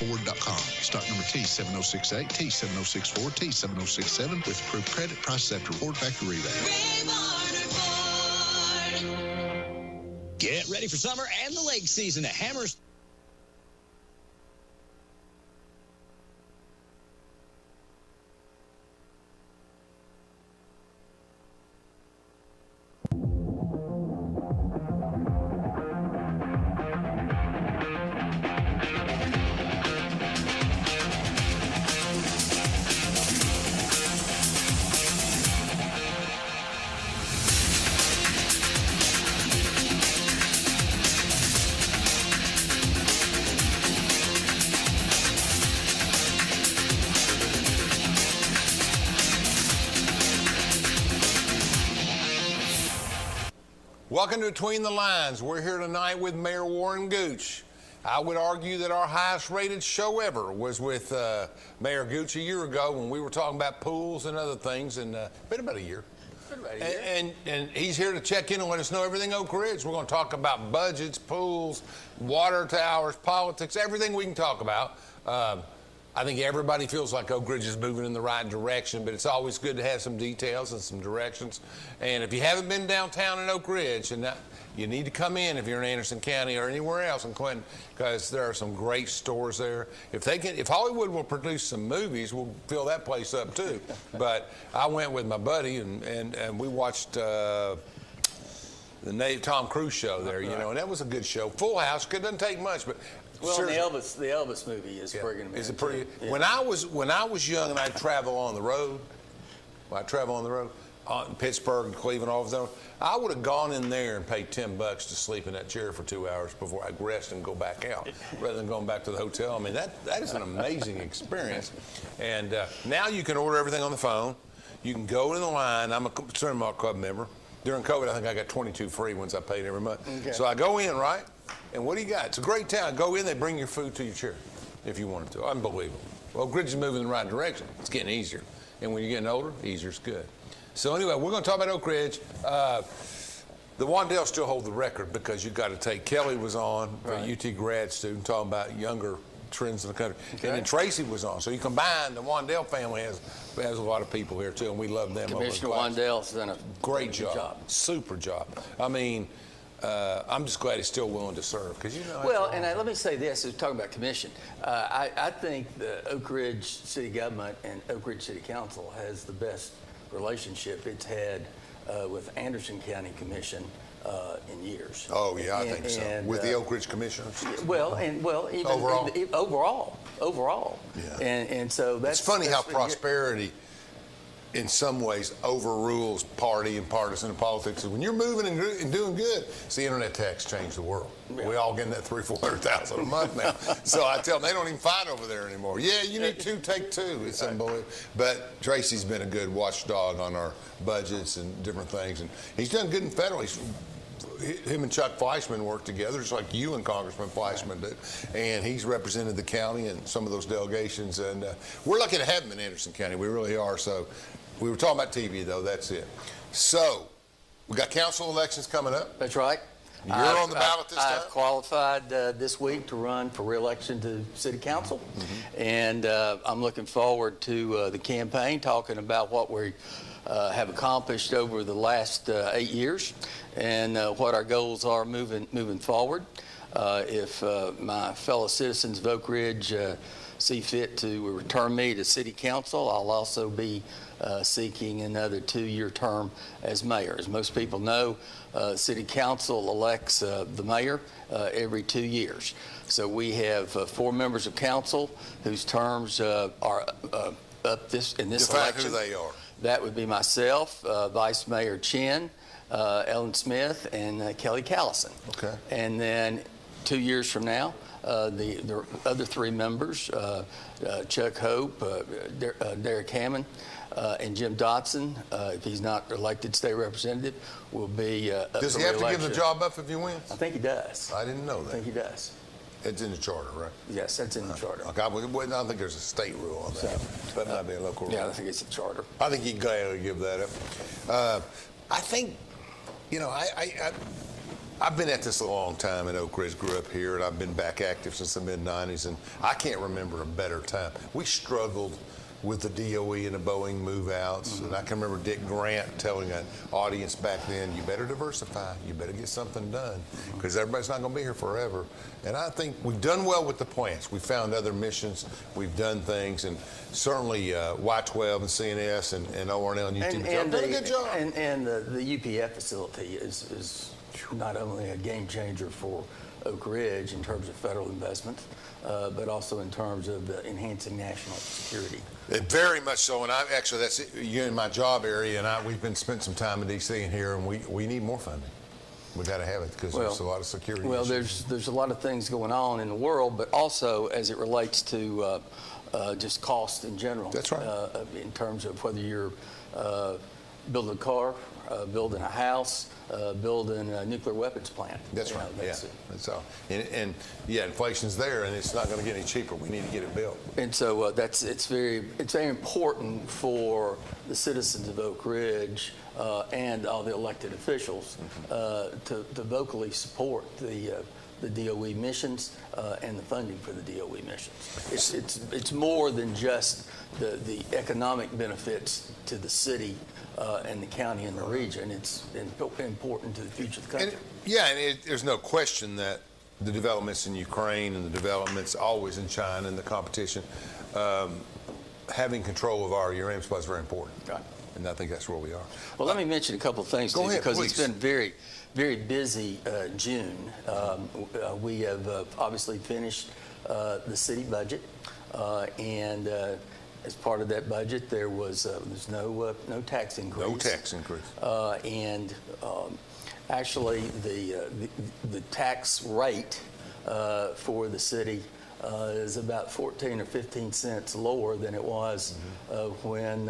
Ford.com. Stock number T7068, T7064, T7067 with approved credit. Prices after Ford factory rebate. Get ready for summer and the lake season at Hammers. Welcome to Between the Lines. We're here tonight with Mayor Warren Gooch. I would argue that our highest rated show ever was with Mayor Gooch a year ago when we were talking about pools and other things, and been about a year. And he's here to check in and let us know everything Oak Ridge. We're going to talk about budgets, pools, water towers, politics, everything we can talk about. I think everybody feels like Oak Ridge is moving in the right direction, but it's always good to have some details and some directions. And if you haven't been downtown in Oak Ridge, and you need to come in if you're in Anderson County or anywhere else in Clinton, because there are some great stores there. If Hollywood will produce some movies, we'll fill that place up too. But I went with my buddy and we watched the Tom Cruise show there, you know, and that was a good show. Full house. It doesn't take much, but. Well, the Elvis movie is friggin' amazing. Is it pretty? Yeah. When I was young and I'd travel on the road, Pittsburgh, Cleveland, all of them, I would have gone in there and paid $10 to sleep in that chair for 2 hours before I rest and go back out, rather than going back to the hotel. I mean, that is an amazing experience. And now you can order everything on the phone. You can go in the line. I'm a Cinema Club member. During COVID, I think I got 22 free ones I paid every month. Okay. So I go in, right? And what do you got? It's a great town. Go in, they bring your food to your chair if you wanted to. Unbelievable. Well, Oak Ridge is moving in the right direction. It's getting easier. And when you're getting older, easier's good. So anyway, we're going to talk about Oak Ridge. The Wandells still hold the record because you got to take, Kelly was on, right. A UT grad student, talking about younger trends in the country. Okay. And then Tracy was on. So you combine, the Wandell family has a lot of people here too, and we love them. Commissioner Wandell's done a great job. Super job. I mean, I'm just glad he's still willing to serve, because Well, and let me say this: talking about commission, I think the Oak Ridge City Government and Oak Ridge City Council has the best relationship it's had with Anderson County Commission in years. Oh yeah, I think so. With the Oak Ridge Commissioners. Well, even overall. Yeah. And so that's. It's funny how prosperity, in some ways, overrules party and partisan and politics. When you're moving and doing good, it's the internet tax changed the world. Yeah. We all getting that $300,000-400,000 a month now. So I tell them, they don't even fight over there anymore. Yeah, you need two, take two. It's unbelievable. But Tracy's been a good watchdog on our budgets and different things, and he's done good in federal. Him and Chuck Fleischman work together, just like you and Congressman Fleischman did. And he's represented the county and some of those delegations. And we're lucky to have him in Anderson County. We really are. So we were talking about TV, though. That's it. So we got council elections coming up. That's right. You're on the ballot this time? I've qualified this week to run for re-election to City Council. Mm-hmm. And I'm looking forward to the campaign, talking about what we have accomplished over the last 8 years and what our goals are moving forward. If my fellow citizens of Oak Ridge see fit to return me to City Council, I'll also be seeking another 2-year term as mayor. As most people know, City Council elects the mayor every 2 years. So we have 4 members of council whose terms are up in this Define election. Who they are. That would be myself, Vice Mayor Chin, Ellen Smith, and Kelly Callison. Okay. And then 2 years from now, the other 3 members, Chuck Hope, Derek Hammond, and Jim Dotson, if he's not elected state representative, will be up for Does he have to re-election. give the job up if he wins? I think he does. I didn't know that. I think he does. It's in the charter, right? Yes, that's in the charter. Okay, I don't think there's a state rule on that. That might be a local rule. Yeah, I think it's a charter. I think he'd gladly give that up. I think, I I've been at this a long time in Oak Ridge, grew up here, and I've been back active since the mid-'90s, and I can't remember a better time. We struggled with the DOE and the Boeing move-outs, and I can remember Dick Grant telling an audience back then, you better diversify, you better get something done, because everybody's not going to be here forever. And I think we've done well with the plants. We've found other missions, we've done things, and certainly Y12 and CNS and ORNL and UT have done a good job. And the UPF facility is not only a game changer for Oak Ridge in terms of federal investment, but also in terms of enhancing national security. Very much so, and that's you're in my job area, and we've been spent some time in D.C. and here, and we need more funding. We got to have it because there's a lot of security issues. There's a lot of things going on in the world, but also as it relates to just cost in general. That's right. In terms of whether you're building a car, building a house, building a nuclear weapons plant. That's right. That's all. And inflation's there, and it's not going to get any cheaper. We need to get it built. And so it's very important for the citizens of Oak Ridge and all the elected officials to vocally support the DOE missions and the funding for the DOE missions. It's more than just the economic benefits to the city and the county and the region. It's important to the future of the country. There's no question that the developments in Ukraine and the developments always in China and the competition, having control of our uranium supply is very important. Right. And I think that's where we are. Well, let me mention a couple of things, Go ahead, because please. it's been very, very busy June. We have obviously finished the city budget, and as part of that budget, there's no tax increase. No tax increase. And actually, the tax rate for the city is about 14 or 15 cents lower than it was when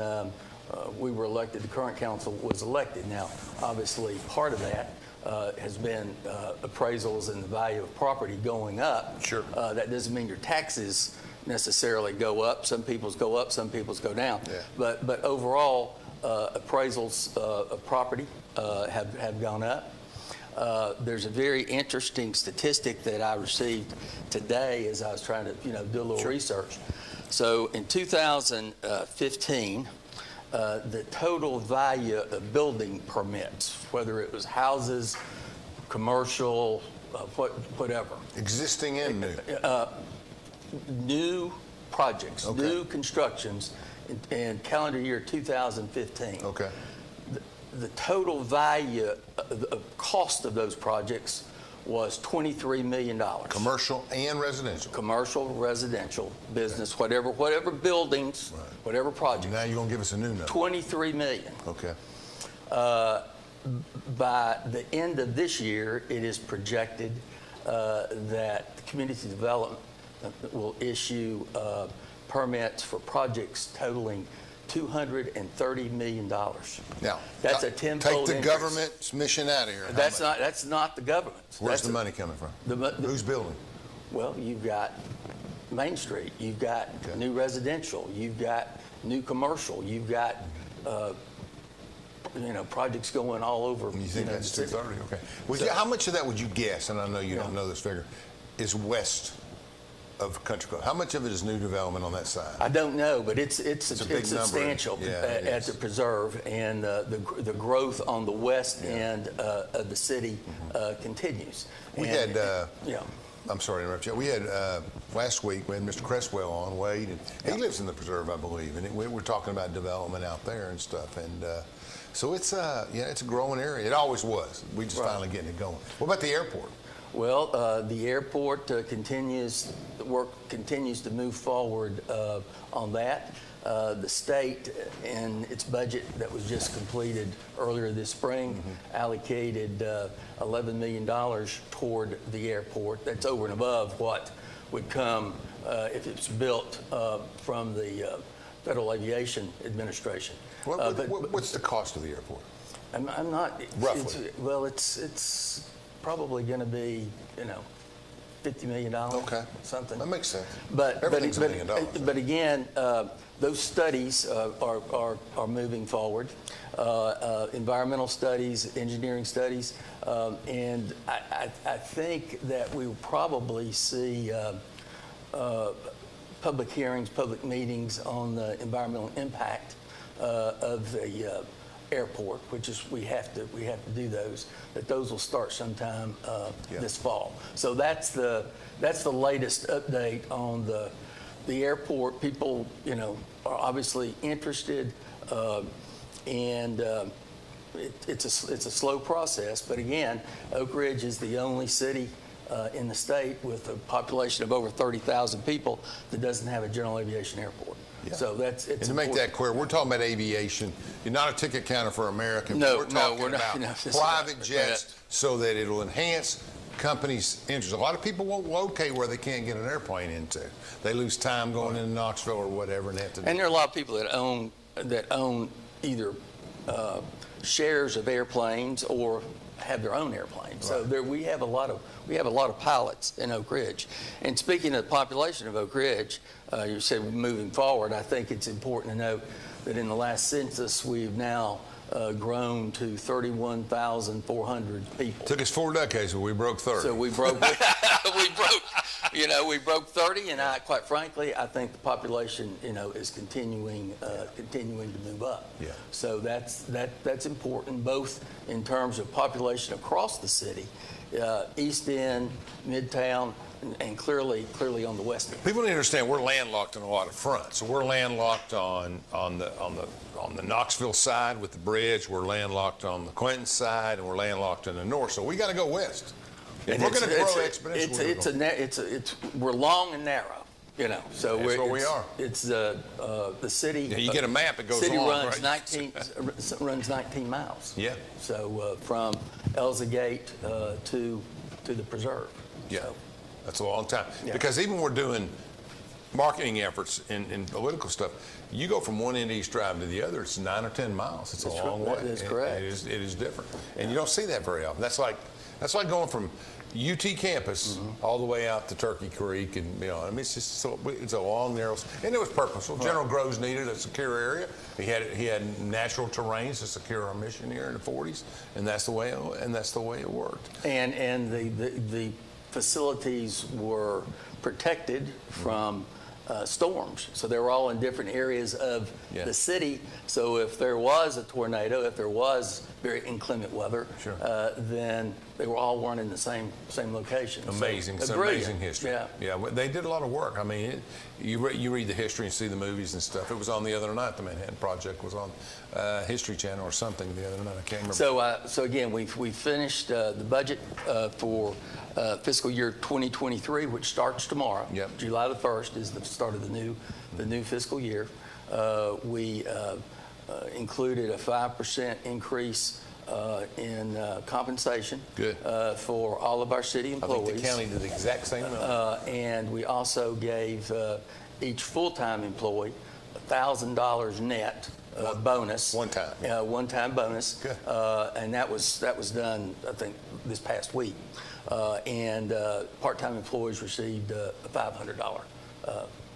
we were elected. The current council was elected. Now, obviously, part of that has been appraisals and the value of property going up. Sure. That doesn't mean your taxes necessarily go up. Some people's go up, some people's go down. Yeah. But overall, appraisals of property have gone up. There's a very interesting statistic that I received today as I was trying to do a little research. So in 2015, the total value of building permits, whether it was houses, commercial, whatever. Existing and new. New projects, Okay. new constructions in calendar year 2015. Okay. The total value, the cost of those projects was $23 million. Commercial and residential. Commercial, residential, business, whatever buildings, Right. whatever project. Now you're going to give us a new number. 23 million. Okay. By the end of this year, it is projected that the community development will issue permits for projects totaling $230 million. Now, That's a tenfold take the increase. government's mission out of here. How That's much? not the government's. Where's That's the money coming from? the- Who's building? Well, you've got Main Street, you've got Okay. new residential, you've got new commercial, you've got projects going all over. You think that's the city. 230? Okay. So- How much of that would you guess, and I know you don't know this figure, is west of Country Club? How much of it is new development on that side? I don't know, but it's a big number. substantial Yeah, it at is. the preserve, and the growth on the west end of the city continues. We And, had, yeah. I'm sorry to interrupt you. We had, last week, we had Mr. Cresswell on, Wade, and he lives in the preserve, I believe, and we were talking about development out there and stuff, and so it's it's a growing area. It always was. We just finally getting it going. What about the airport? Well, the airport continues, the work continues to move forward on that. The state, in its budget that was just completed earlier this spring, allocated $11 million toward the airport. That's over and above what would come if it's built from the Federal Aviation Administration. What's the cost of the airport? I'm not. Roughly. It's probably going to be, $50 million. Okay. Something. That makes sense. But Everything's $1 million. But again, those studies are moving forward. Environmental studies, engineering studies, and I think that we will probably see public hearings, public meetings on the environmental impact of the airport, which is we have to do those. That those will start sometime this fall. So that's the latest update on the airport. People, are obviously interested, and it's a slow process. But again, Oak Ridge is the only city in the state with a population of over 30,000 people that doesn't have a general aviation airport. Yeah. So it's and to make that clear, we're talking about aviation. You're not a ticket counter for American. No, we're talking we're not, about private jets so that it'll enhance companies' interest. A lot of people won't locate where they can't get an airplane into. They lose time going into Knoxville or whatever, and have to. And there are a lot of people that own either shares of airplanes or have their own airplanes. Right. So we have a lot of pilots in Oak Ridge. And speaking of the population of Oak Ridge, you said moving forward, I think it's important to note that in the last census we've now grown to 31,400 people. Took us 4 decades, but we broke 30. So we broke we broke 30, and quite frankly, I think the population, is continuing to move up. Yeah. So that's important, both in terms of population across the city, East End, Midtown, and clearly on the West End. People need to understand we're landlocked on a lot of fronts. So we're landlocked on the Knoxville side with the bridge. We're landlocked on the Clinton side, and we're landlocked in the north. So we got to go west. If we're going to grow exponentially, we're long and narrow. So that's where we are. It's the city. Yeah, you get a map, it goes city long, runs right? runs 19 miles. Yeah. So from Elza Gate to the preserve. Yeah. So, that's a long time. Yeah. Because even we're doing marketing efforts in political stuff, you go from one end of East Drive to the other, it's 9 or 10 miles. It's a long way. That is correct. It is different. And you don't see that very often. That's like going from UT campus all the way out to Turkey Creek, and it's a long, narrow, and it was purposeful. General Groves needed a secure area. He had natural terrains to secure our mission here in the 40s, and that's the way it worked. And the facilities were protected from storms. So they were all in different areas of the city. So if there was a tornado, if there was very inclement weather, then they weren't in the same location. Amazing. It's amazing history. Yeah. They did a lot of work. I mean, you read the history and see the movies and stuff. It was on the other night. The Manhattan Project was on History Channel or something the other night. I can't remember. So again, we finished the budget for fiscal year 2023, which starts tomorrow. Yep. July the 1st is the start of the new fiscal year. We included a 5% increase in compensation. Good. For all of our city employees. I think the county did the exact same amount. And we also gave each full-time employee $1,000 net bonus. One time. One-time bonus. Good. And that was done, I think, this past week. And part-time employees received a $500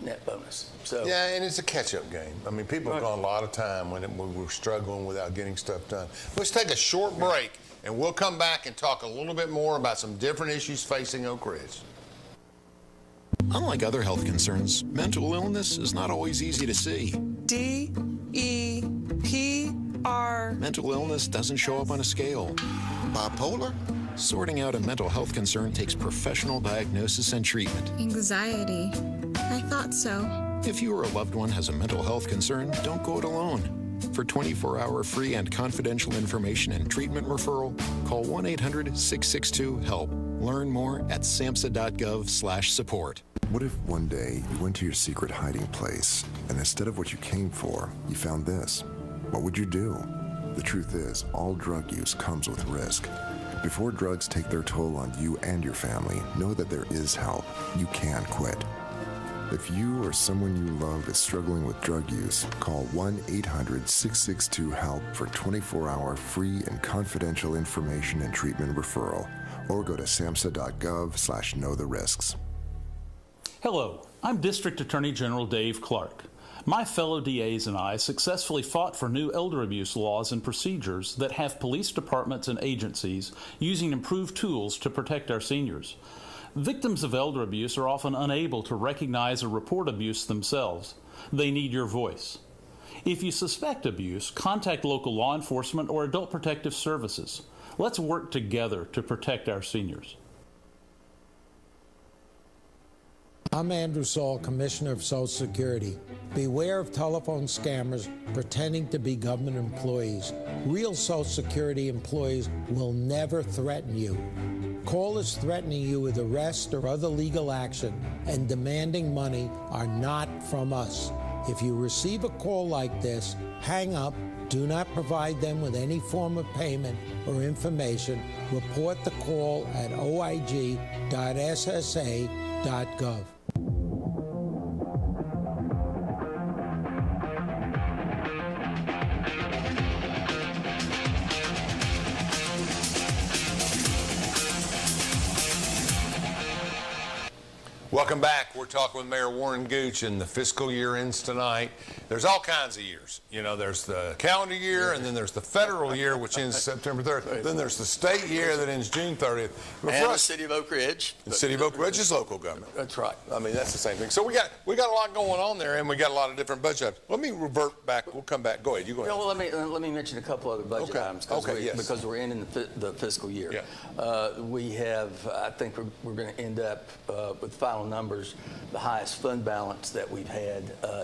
net bonus. So yeah, and it's a catch-up game. I mean, people have gone a lot of time when we were struggling without getting stuff done. Let's take a short break, and we'll come back and talk a little bit more about some different issues facing Oak Ridge. Unlike other health concerns, mental illness is not always easy to see. DEPR. Mental illness doesn't show up on a scale. Bipolar? Sorting out a mental health concern takes professional diagnosis and treatment. Anxiety. I thought so. If you or a loved one has a mental health concern, don't go it alone. For 24-hour free and confidential information and treatment referral, call 1-800-662-HELP. Learn more at samhsa.gov/support. What if one day you went to your secret hiding place, and instead of what you came for, you found this? What would you do? The truth is, all drug use comes with risk. Before drugs take their toll on you and your family, know that there is help. You can quit. If you or someone you love is struggling with drug use, call 1-800-662-HELP for 24-hour free and confidential information and treatment referral. or go to samhsa.gov/knowtherisks. Hello, I'm District Attorney General Dave Clark. My fellow DAs and I successfully fought for new elder abuse laws and procedures that have police departments and agencies using improved tools to protect our seniors. Victims of elder abuse are often unable to recognize or report abuse themselves. They need your voice. If you suspect abuse, contact local law enforcement or adult protective services. Let's work together to protect our seniors. I'm Andrew Saul, Commissioner of Social Security. Beware of telephone scammers pretending to be government employees. Real Social Security employees will never threaten you. Callers threatening you with arrest or other legal action and demanding money are not from us. If you receive a call like this, hang up. Do not provide them with any form of payment or information. Report the call at oig.ssa.gov. Welcome back. We're talking with Mayor Warren Gooch, and the fiscal year ends tonight. There's all kinds of years. You know, there's the calendar year, and then there's the federal year, which ends September 3rd. Then there's the state year that ends June 30th. And the City of Oak Ridge. The City of Oak Ridge is local government. That's right. I mean, that's the same thing. So we got a lot going on there, and we got a lot of different budgets. Let me revert back. We'll come back. Go ahead. You go ahead. Well, let me mention a couple other budget items because we're ending the fiscal year. Yeah. We have, I think we're going to end up with final numbers, the highest fund balance that we've had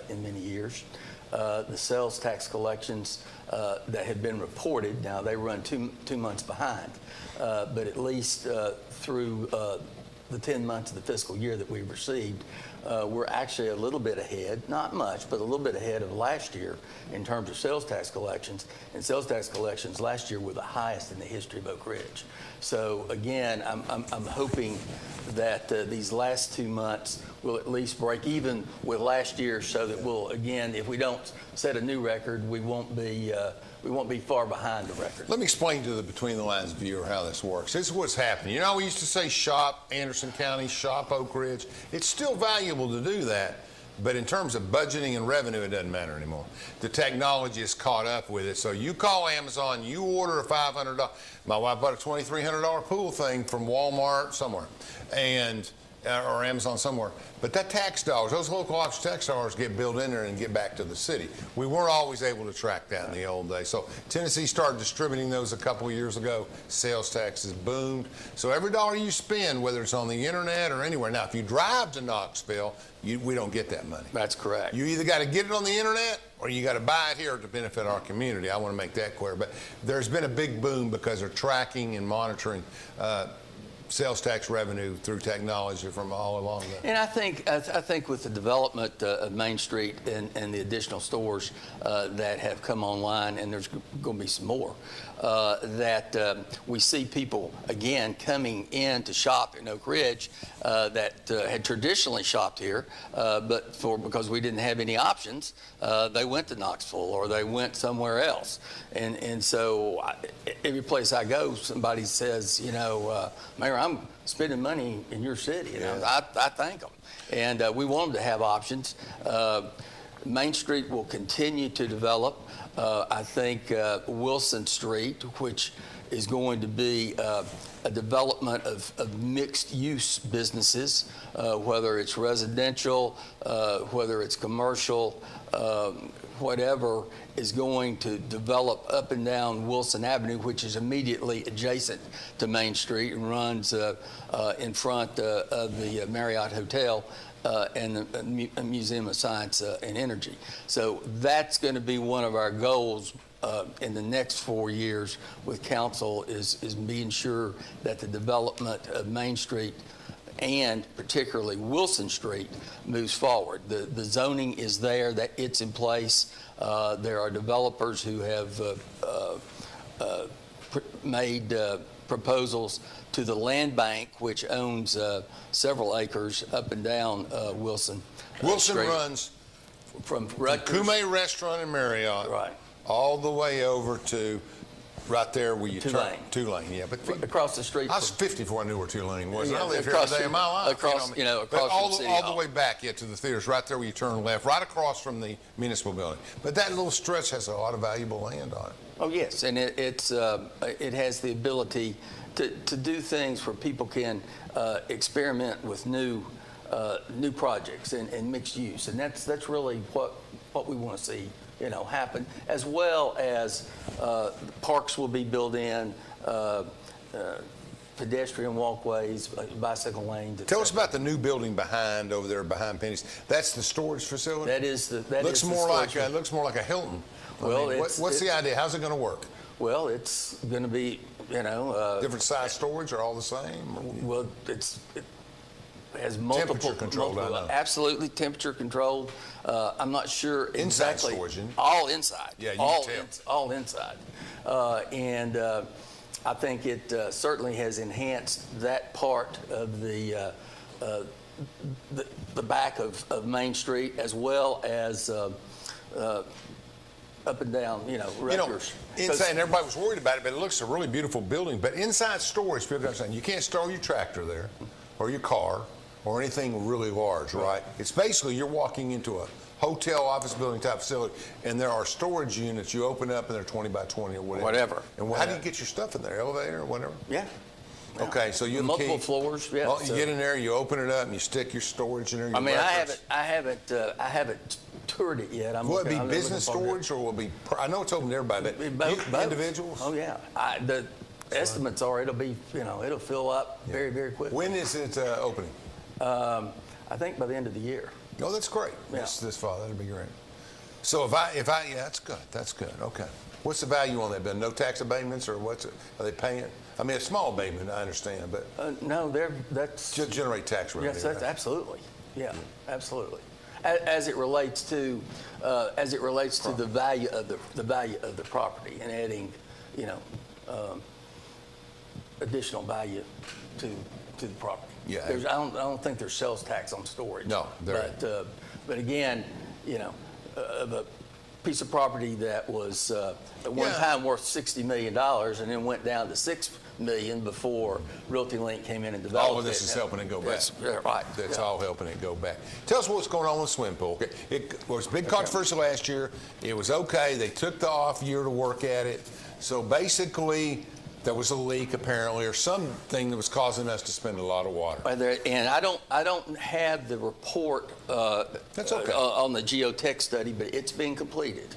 in many years. The sales tax collections that have been reported, now they run two months behind, but at least through the 10 months of the fiscal year that we've received, we're actually a little bit ahead, not much, but a little bit ahead of last year in terms of sales tax collections. And sales tax collections last year were the highest in the history of Oak Ridge. So again, I'm hoping that these last 2 months will at least break even with last year, so that we'll, again, if we don't set a new record, we won't be far behind the record. Let me explain to the Between the Lines viewer how this works. This is what's happening. You know, we used to say shop Anderson County, shop Oak Ridge. It's still valuable to do that, but in terms of budgeting and revenue, it doesn't matter anymore. The technology is caught up with it. So you call Amazon, you order a $500. My wife bought a $2,300 pool thing from Walmart somewhere, or Amazon somewhere. But that tax dollars, those local option tax dollars get billed in there and get back to the city. We weren't always able to track that in the old days. So Tennessee started distributing those a couple of years ago. Sales taxes boomed. So every dollar you spend, whether it's on the internet or anywhere. Now, if you drive to Knoxville, we don't get that money. That's correct. You either got to get it on the internet or you got to buy it here to benefit our community. I want to make that clear. But there's been a big boom because they're tracking and monitoring sales tax revenue through technology from all along the... And I think with the development of Main Street and the additional stores that have come online, and there's going to be some more, that we see people, again, coming in to shop in Oak Ridge that had traditionally shopped here, but because we didn't have any options, they went to Knoxville or they went somewhere else. And so every place I go, somebody says, you know, Mayor, I'm spending money in your city. You know, I thank them. And we want them to have options. Main Street will continue to develop. I think Wilson Street, which is going to be a development of mixed-use businesses, whether it's residential, whether it's commercial, whatever, is going to develop up and down Wilson Avenue, which is immediately adjacent to Main Street and runs in front of the Marriott Hotel and the Museum of Science and Energy. So that's going to be one of our goals in the next 4 years with council, is being sure that the development of Main Street and particularly Wilson Street moves forward. The zoning is there, that it's in place. There are developers who have made proposals to the land bank, which owns several acres up and down Wilson. Wilson runs from Rutgers, Kume Restaurant and Marriott, right, all the way over to Right there where you Tulane. turn. Tulane, yeah. But across the street. I was 50 before I knew where Tulane was. Yeah, I lived here every day of my life. Across but all, from City all Hall. the way back, to the theaters, right there where you turn left, right across from the municipal building. But that little stretch has a lot of valuable land on it. Oh yes, and it has the ability to do things where people can experiment with new projects and mixed use, and that's really what we want to see happen, as well as parks will be built in, pedestrian walkways, bicycle lanes. Tell us about the new building over there behind Penny's. That's the storage facility. Looks more like a Hilton. Well, what's the idea? How's it going to work? Well, it's going to be different size storage or all the same? Well, it has multiple temperature controlled. I know. Absolutely temperature controlled. I'm not sure exactly. Inside storage. All inside. Yeah, all inside. And I think it certainly has enhanced that part of the back of Main Street, as well as up and down, Rutgers. Inside, and everybody was worried about it, but it looks a really beautiful building. But inside storage, people are saying you can't store your tractor there, or your car, or anything really large, right? It's basically you're walking into a hotel office building type facility, and there are storage units you open up, and they're 20 by 20 or whatever. And how do you get your stuff in there? Elevator or whatever? Yeah. Okay, so you have multiple floors. Yeah. Well, you get in there, you open it up, and you stick your storage in there. I haven't toured it yet. Will it be business storage, or will it be? I know it's open to everybody, but both. Individuals. Oh yeah. The estimates are it'll be it'll fill up very, very quickly. When is it opening? I think by the end of the year. Oh, that's great. Yeah. This fall, that'll be great. So if I that's good. That's good. Okay. What's the value on that bill? No tax abatements, or what's it? Are they paying? I mean, a small abatement, I understand, but no, that's just generate tax revenue. Yes, that's right? Absolutely. Yeah, absolutely. As it relates to the value of the property and adding, additional value to the property. Yeah. I don't think there's sales tax on storage. No, but again, of a piece of property that was at one time worth $60 million and then went down to $6 million before Realty Link came in and developed it. All of this is helping it go back. Right. That's all helping it go back. Tell us what's going on with the swimming pool. It was a big controversy last year. It was okay. They took the off year to work at it. So basically, there was a leak apparently, or something that was causing us to spend a lot of water. And I don't have the report That's okay. On the geotech study, but it's been completed,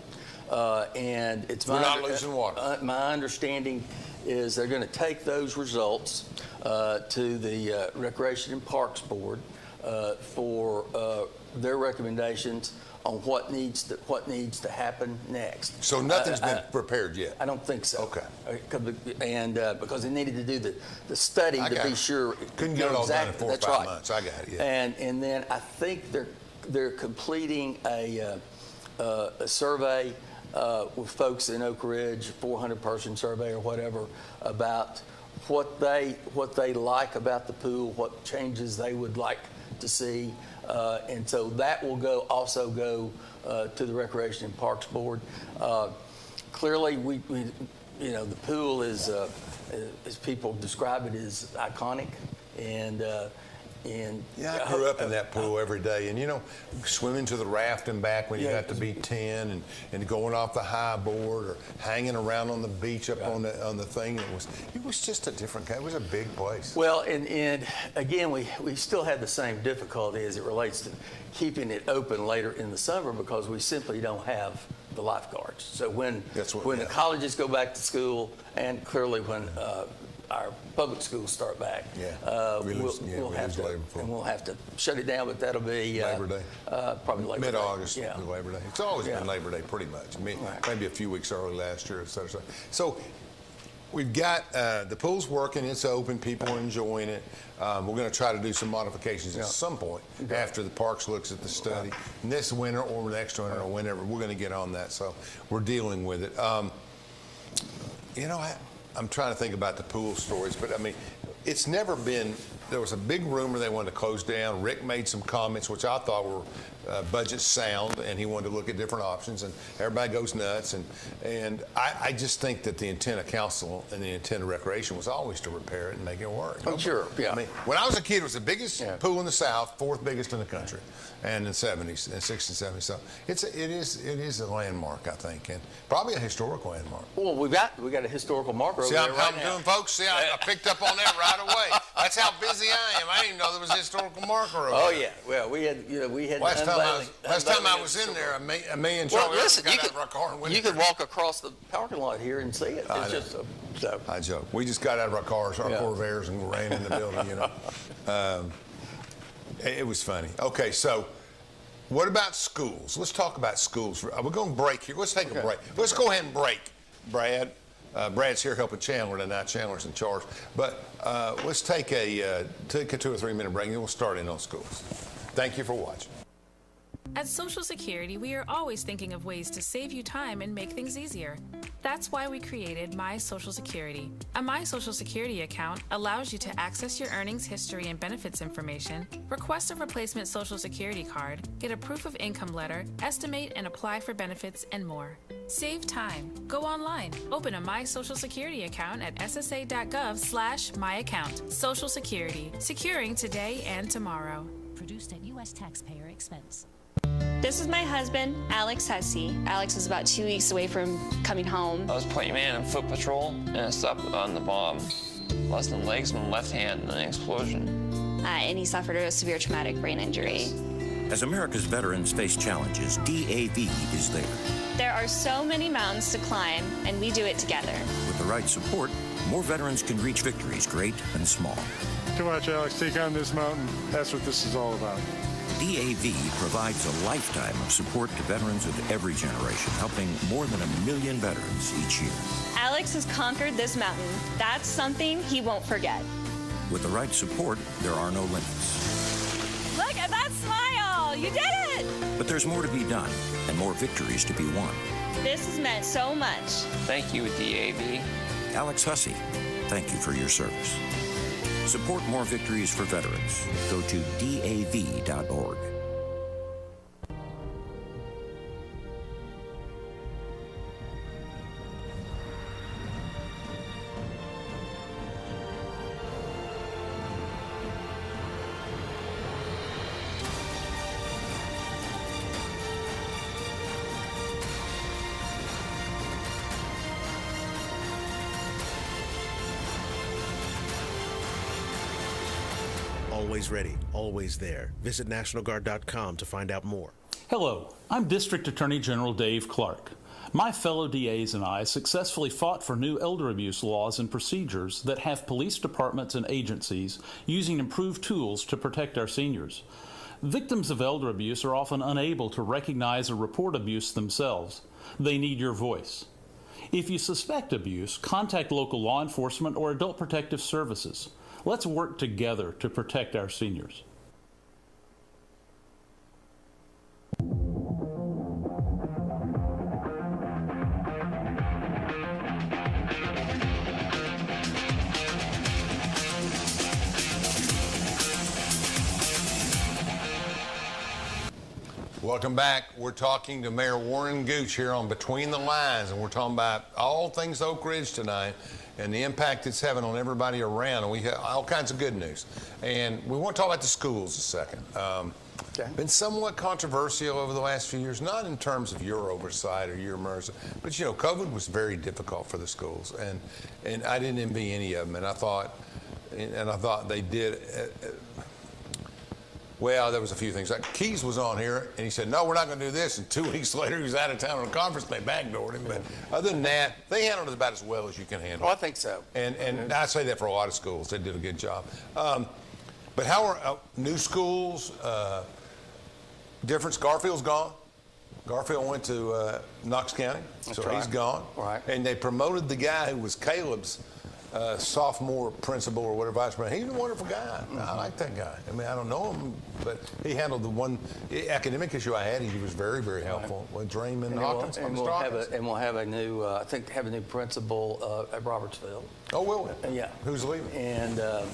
and we're not losing water. My understanding is they're going to take those results to the Recreation and Parks Board for their recommendations on what needs to happen next. So nothing's been prepared yet? I don't think so. Okay. And because they needed to do the study to be sure. Couldn't get it all done in 4 or 5 months. I got it, yeah. And then I think they're completing a survey with folks in Oak Ridge, 400-person survey or whatever, about what they like about the pool, what changes they would like to see. And so that will also go to the Recreation and Parks Board. Clearly, we the pool is, as people describe it, is iconic, and yeah, I grew up in that pool every day, and swimming to the raft and back when you got to be 10, and going off the high board or hanging around on the beach up on the thing. It was just a different kind. It was a big place. Well, and again, we still had the same difficulty as it relates to keeping it open later in the summer because we simply don't have the lifeguards. So when the colleges go back to school, and clearly when our public schools start back, we'll have to shut it down, but that'll be Labor Day. Probably Labor Day. Mid-August, Labor Day. It's always been Labor Day pretty much. Maybe a few weeks early last year, et cetera. So we've got the pool's working, it's open, people are enjoying it. We're going to try to do some modifications at some point after the parks looks at the study. And this winter or next winter or whenever, we're going to get on that. So we're dealing with it. I'm trying to think about the pool stories, but I mean, it's never been there was a big rumor they wanted to close down. Rick made some comments, which I thought were budget sound, and he wanted to look at different options, and everybody goes nuts. And I just think that the intent of council and the intent of recreation was always to repair it and make it work. Oh, sure, yeah. I mean, when I was a kid, it was the biggest pool in the South, fourth biggest in the country, and in the 70s, and 60s, 70s. So it is a landmark, I think, and probably a historical landmark. Well, we got a historical marker over See there how right I'm now. doing, folks? See, I picked up on that right away. That's how busy I am. I didn't even know there was a historical marker over Oh there. yeah, well we had. Last time I was in there, me and Charlie listen, got out of our car and went you in could there. walk across the parking lot here and see it. It's just so. I joke. We just got out of our cars, our Corvairs, and ran in the building, you know. It was funny. Okay, so what about schools? Let's talk about schools. We're going to break here. Let's take a break. Let's go ahead and break, Brad. Brad's here helping Chandler tonight. Chandler's in charge. But let's take a 2 or 3 minute break, and then we'll start in on schools. Thank you for watching. At Social Security, we are always thinking of ways to save you time and make things easier. That's why we created My Social Security. A My Social Security account allows you to access your earnings history and benefits information, request a replacement Social Security card, get a proof of income letter, estimate and apply for benefits, and more. Save time. Go online. Open a My Social Security account at ssa.gov/myaccount. Social Security. Securing today and tomorrow. Produced at U.S. taxpayer expense. This is my husband, Alex Hesse. Alex was about 2 weeks away from coming home. I was point man on foot patrol, and I stopped on the bomb. Lost my legs and my left hand in an explosion. And he suffered a severe traumatic brain injury. As America's veterans face challenges, DAV is there. There are so many mountains to climb, and we do it together. With the right support, more veterans can reach victories, great and small. To watch Alex take on this mountain, that's what this is all about. DAV provides a lifetime of support to veterans of every generation, helping more than 1 million veterans each year. Alex has conquered this mountain. That's something he won't forget. With the right support, there are no limits. Look at that smile! You did it! But there's more to be done and more victories to be won. This has meant so much. Thank you, DAV. Alex Hussey, thank you for your service. Support more victories for veterans. Go to DAV.org. Always ready, always there. Visit NationalGuard.com to find out more. Hello, I'm District Attorney General Dave Clark. My fellow DAs and I successfully fought for new elder abuse laws and procedures that have police departments and agencies using improved tools to protect our seniors. Victims of elder abuse are often unable to recognize or report abuse themselves. They need your voice. If you suspect abuse, contact local law enforcement or adult protective services. Let's work together to protect our seniors. Welcome back. We're talking to Mayor Warren Gooch here on Between the Lines, and we're talking about all things Oak Ridge tonight and the impact it's having on everybody around. And we have all kinds of good news. And we want to talk about the schools a second. Been somewhat controversial over the last few years, not in terms of your oversight or your mercy, but you know, COVID was very difficult for the schools, and I didn't envy any of them. And I thought they did. Well, there was a few things. Like Keys was on here, and he said, no, we're not going to do this. And 2 weeks later, he was out of town on a conference, and they backdoored him. But other than that, they handled it about as well as you can handle it. Oh, I think so. And I say that for a lot of schools. They did a good job. But how are new schools, difference? Garfield's gone. Garfield went to Knox County, so he's gone. Right. And they promoted the guy who was Caleb's sophomore principal or whatever, vice president. He's a wonderful guy. I like that guy. I mean, I don't know him, but he handled the one academic issue I had. He was very, very helpful with Draymond Hawkins. And we'll have a new, I think, have a new principal at Robertsville. Oh, will we? Yeah. Who's leaving? And the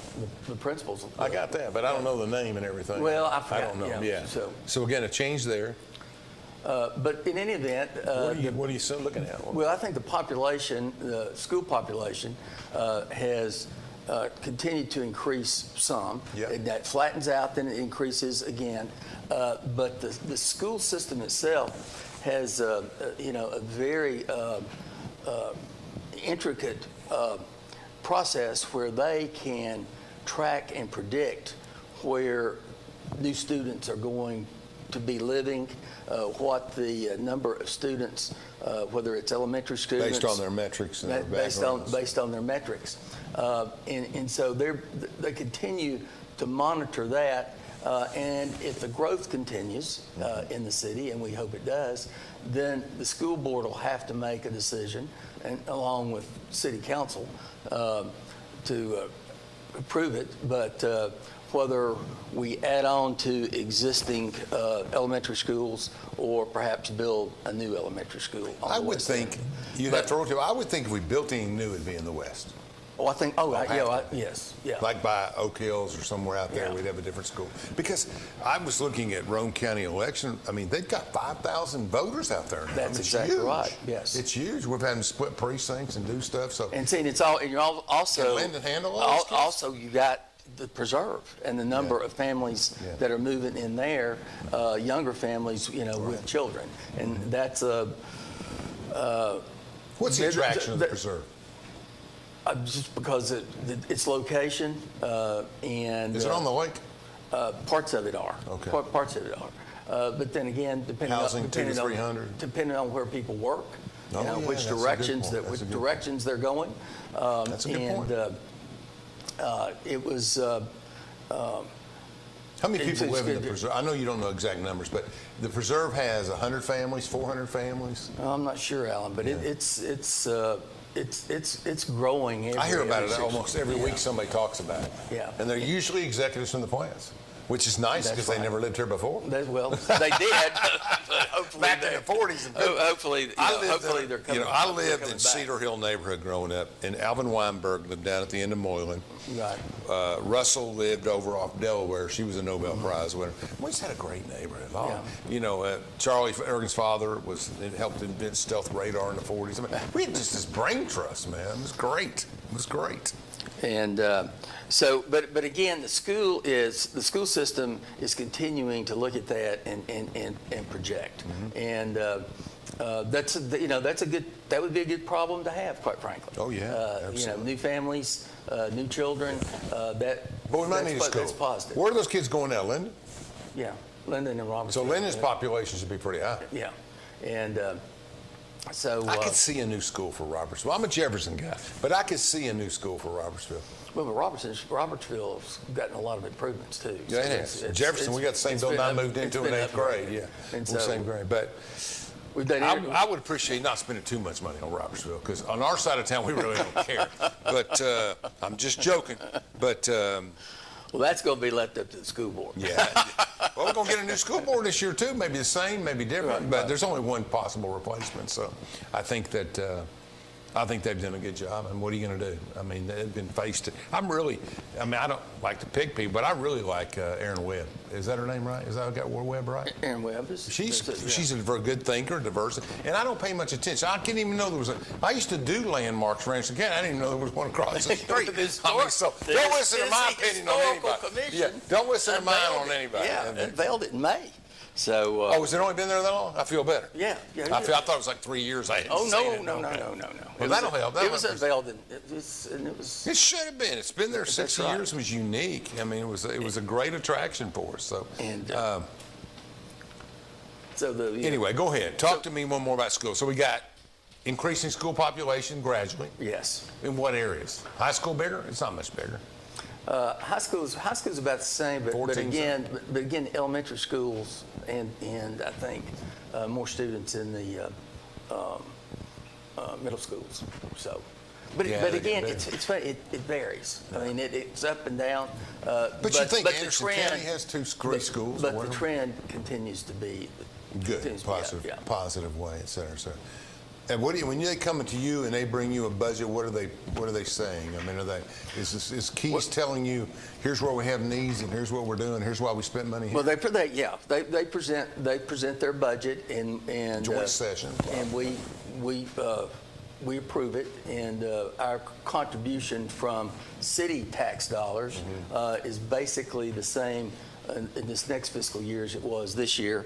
principal's. I got that, but I don't know the name and everything. Well, I forgot. I don't know. Yeah. So again, a change there. But in any event, what are you looking at? Well, I think the population, the school population, has continued to increase some. Yep. That flattens out, then it increases again. But the school system itself has, a very intricate process where they can track and predict where new students are going to be living, what the number of students, whether it's elementary students, based on their metrics and their backgrounds. based on their metrics, and so they continue to monitor that, and if the growth continues in the city, and we hope it does, then the school board will have to make a decision, and along with city council, to approve it, but whether we add on to existing elementary schools or perhaps build a new elementary school. I would think you'd have to rotate. I would think if we built anything new, it'd be in the west. Oh, I think. Yes. Yeah. Like by Oak Hills or somewhere out there, we'd have a different school. Because I was looking at Rome County election. I mean, they've got 5,000 voters out there now. That's exactly right. Yes, it's huge. We've had them split precincts and do stuff. So and see, it's all. And you're also. Can Linden handle all those kids? Also, you got the preserve and the number of families that are moving in there, younger families, with children, and that's a. What's the attraction of the preserve? Just because its location and. Is it on the lake? Parts of it are. Okay. Parts of it are. But then again, depending on where people work, which directions they're going. That's a good point. It was. How many people live in the preserve? I know you don't know exact numbers, but the preserve has 100 families, 400 families. I'm not sure, Alan, but it's growing. I hear about it almost every week. Somebody talks about it. Yeah, and they're usually executives from the plants, which is nice because they never lived here before. They did. But hopefully back in the 40s. Hopefully they're coming. I lived in Cedar Hill neighborhood growing up, and Alvin Weinberg lived down at the end of Moylan. Right. Russell lived over off Delaware. She was a Nobel Prize winner. We just had a great neighborhood. Charlie Ergen's father helped invent stealth radar in the 40s. I mean, we had just this brain trust, man. It was great. And but again, the school system is continuing to look at that and project, and that would be a good problem to have, quite frankly. Oh yeah, absolutely. New families, new children. But we might need a school. That's positive. Where are those kids going now, Linden? Yeah, Linden and Robertsville. So Linden's population should be pretty high. Yeah, and. So I could see a new school for Robertsville. I'm a Jefferson guy, but I could see a new school for Robertsville. Well, but Robertsville's gotten a lot of improvements too. Yeah, it has. Jefferson, we got the same building I moved into in 8th grade. Yeah, and we're same grade. But I would appreciate not spending too much money on Robertsville because on our side of town we really don't care. But I'm just joking. But well, that's going to be left up to the school board. Yeah. Well, we're going to get a new school board this year too. Maybe the same, maybe different. But there's only one possible replacement. So I think that they've done a good job. And what are you going to do? I mean, they've been faced. I don't like to pick people, but I really like Erin Webb. Is that her name right? Is that I got Webb right? Erin Webb she's a very good thinker, diverse, and I don't pay much attention. I didn't even know there was I used to do landmarks around Ransom County. I didn't even know there was one across the street. Don't listen to my opinion on anybody. Yeah, don't listen to mine on anybody. Yeah, unveiled it in May. So. Has it only been there that long? I feel better. Yeah. I thought it was like 3 years. No. Well, that'll help. It was unveiled, and it was. It should have been. It's been there 60 years. It was unique. I mean, it was a great attraction for us. So. And. Anyway, go ahead. Talk to me one more about school. So we got increasing school population gradually. Yes. In what areas? High school bigger? It's not much bigger. High school's about the same, but again, elementary schools and I think more students in the middle schools. So, But again, it's funny. It varies. I mean, it's up and down. But you think Anderson County has two great schools? But the trend continues to be good, positive way, et cetera, et cetera. And when they come to you and they bring you a budget, what are they saying? I mean, is Keys telling you, here's where we have needs and here's what we're doing, here's why we spent money here? Well, they present their budget and joint session, and we approve it, and our contribution from city tax dollars is basically the same in this next fiscal year as it was this year,